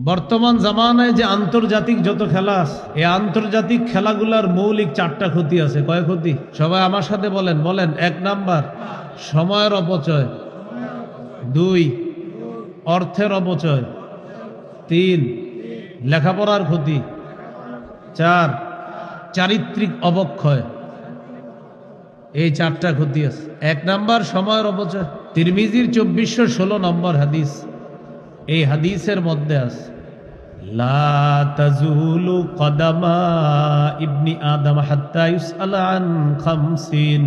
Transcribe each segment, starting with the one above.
বর্তমান জামানায় যে আন্তর্জাতিক যত খেলা আছে, এই আন্তর্জাতিক খেলাগুলার মৌলিক 4টা ক্ষতি আছে। কয় ক্ষতি? সবাই আমার সাথে বলেন বলেন। 1 নাম্বার সময়ের অপচয়, 2 অর্থের অপচয়, 3 লেখাপড়ার ক্ষতি, 4 চারিত্রিক অবক্ষয়। এই 4টা ক্ষতি আছে। 1 নাম্বার সময়ের অপচয়। তিরমিজির 2416 নম্বর হাদিস, এই হাদিসের মধ্যে আছে লা তাজুলু কদামা ইবনি আদম হাত্তা ইউসআলা আন খামসিন।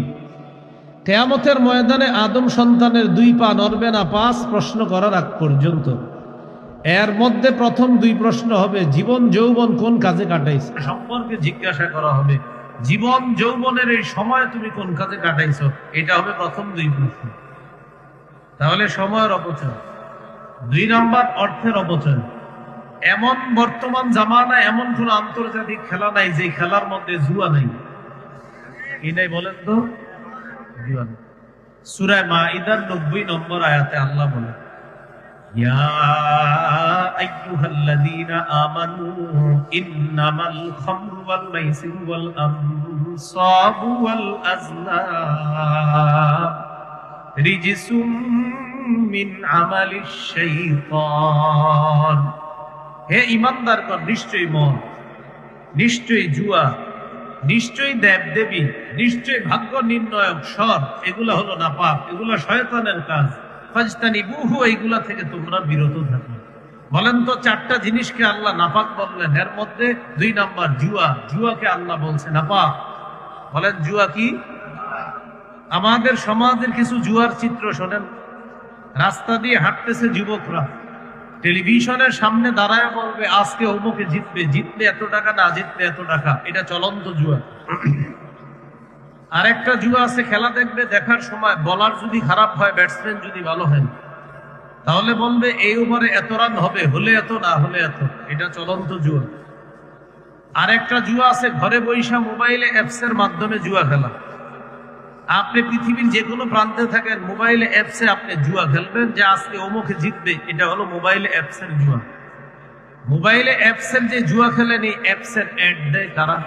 কিয়ামতের ময়দানে আদম সন্তানের 2 পা নড়বে না 5 প্রশ্ন করার আগ পর্যন্ত। এর মধ্যে প্রথম 2 প্রশ্ন হবে জীবন যৌবন কোন কাজে কাটাইছ সম্পর্কে জিজ্ঞাসা করা হবে। জীবন যৌবনের এই সময় তুমি কোন কাজে কাটাইছো, এটা হবে প্রথম 2 প্রশ্ন। তাহলে সময়ের অপচয়। 2 নাম্বার অর্থের অপচয়। এমন বর্তমান জামানায় এমন কোন আন্তর্জাতিক খেলা নাই যে খেলার মধ্যে জুয়া নাই। কি নাই বলেন তো? জুয়া নাই। সূরা মাইদার 90 নম্বর আয়াতে আল্লাহ বলেন ইয়া আইয়ুহাল্লাযীনা আমানু ইন্নামাল খামরু ওয়াল মাইসিরু ওয়াল আনসাবু ওয়াল আজলাম রিজসুম মিন আমালিশ শাইতান। হে ঈমানদারগণ, নিশ্চয়ই মদ, নিশ্চয়ই জুয়া, নিশ্চয়ই দেবদেবী, নিশ্চয়ই ভাগ্য নির্ণয়ক স্বর, এগুলা হলো নাপাক, এগুলা শয়তানের কাজ। ফাজতানিবুহু, এইগুলা থেকে তোমরা বিরত থাকো। বলেন তো 4টা জিনিসকে আল্লাহ নাপাক বললেন, এর মধ্যে 2 নাম্বার জুয়া। জুয়াকে আল্লাহ বলছে নাপাক। বলেন জুয়া কি? আমাদের সমাজের কিছু জুয়ার চিত্র শোনেন। রাস্তা দিয়ে হাঁটতেছে যুবকরা, টেলিভিশনের সামনে দাঁড়ায় বলবে আজকে অমুকে জিতবে, জিতলে এত টাকা, না জিতলে এত টাকা। এটা চলন্ত জুয়া। আরেকটা জুয়া আছে, খেলা দেখবে, দেখার সময় বলার যদি খারাপ হয়, ব্যাটসম্যান যদি ভালো হয়, তাহলে বলবে এই ওভারে এত রান হবে, হলে এত, না হলে এত। এটা চলন্ত জুয়া। আরেকটা জুয়া আছে, ঘরে বৈশা মোবাইলে অ্যাপসের মাধ্যমে জুয়া খেলা। আপনি পৃথিবীর যে কোনো প্রান্তে থাকেন, মোবাইলে অ্যাপসে আপনি জুয়া খেলবেন যে আজকে অমুকে জিতবে। এটা হলো মোবাইলে অ্যাপসের জুয়া। মোবাইলে অ্যাপসের যে জুয়া খেলেন, এই অ্যাপসের অ্যাড দেয় কারা?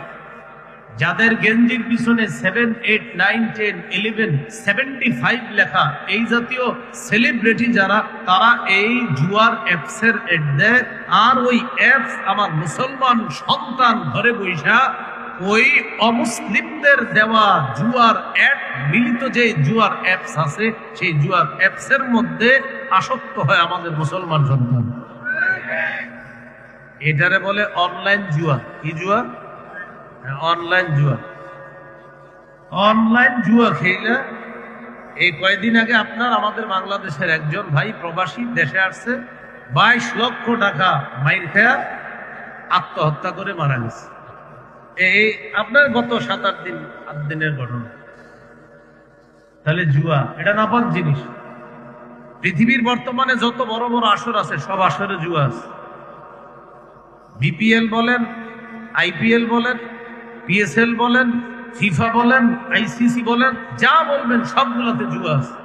যাদের গেঞ্জির পিছনে 7, 8, 9, 10, 11, 75 লেখা, এই জাতীয় সেলিব্রিটি যারা, তারা এই জুয়ার অ্যাপসের অ্যাড দেয়। আর ওই অ্যাপস আমার মুসলমান সন্তান ঘরে বৈশা ওই অমুসলিমদের দেওয়া জুয়ার অ্যাড মিলিত যে জুয়ার অ্যাপস আছে, সেই জুয়ার অ্যাপসের মধ্যে আসক্ত হয় আমাদের মুসলমান সন্তান। এটারে বলে অনলাইন জুয়া। কি জুয়া? অনলাইন জুয়া। অনলাইন জুয়া খেলে এই কয়েকদিন আগে আপনার আমাদের বাংলাদেশের একজন ভাই প্রবাসী দেশে আসছে, 22 লক্ষ টাকা মাইর খেয়া আত্মহত্যা করে মারা গেছে। এই আপনার গত 7-8 দিন 8 দিনের ঘটনা। তাহলে জুয়া এটা নাপাক জিনিস। পৃথিবীর বর্তমানে যত বড় বড় আসর আছে, সব আসরে জুয়া আছে। বিপিএল বলেন, আইপিএল বলেন, পিএসএল বলেন, ফিফা বলেন, আইসিসি বলেন, যা বলবেন সবগুলোতে জুয়া আছে।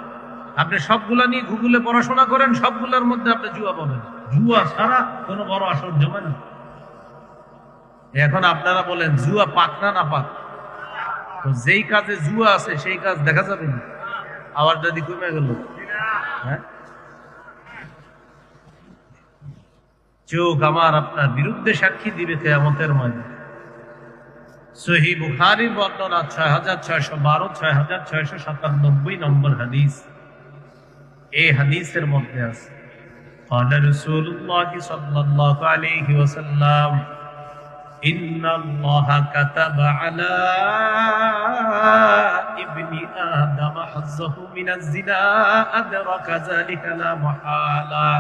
আপনি সবগুলা নিয়ে গুগলে পড়াশোনা করেন, সবগুলোর মধ্যে আপনি জুয়া পাবেন। জুয়া ছাড়া কোনো বড় আসর জমে না। এখন আপনারা বলেন জুয়া পাক না না পাক? তো যেই কাজে জুয়া আছে সেই কাজ দেখা যাবে না। আবার যদি কমে গেল, হ্যাঁ, চোখ আমার আপনার বিরুদ্ধে সাক্ষী দিবে কিয়ামতের ময়দানে। সহিহ বুখারীর বর্ণনা 6612, 6697 নম্বর হাদিস। এই হাদিসের মধ্যে আছে ক্বালা রাসূলুল্লাহ সাল্লাল্লাহু আলাইহি ওয়াসাল্লাম ইন্নাল্লাহা কাতাবা আলা ইবনি আদম হাজ্জাহু মিনাজ জিনা আদরাকা যালিকা লা মুহালা।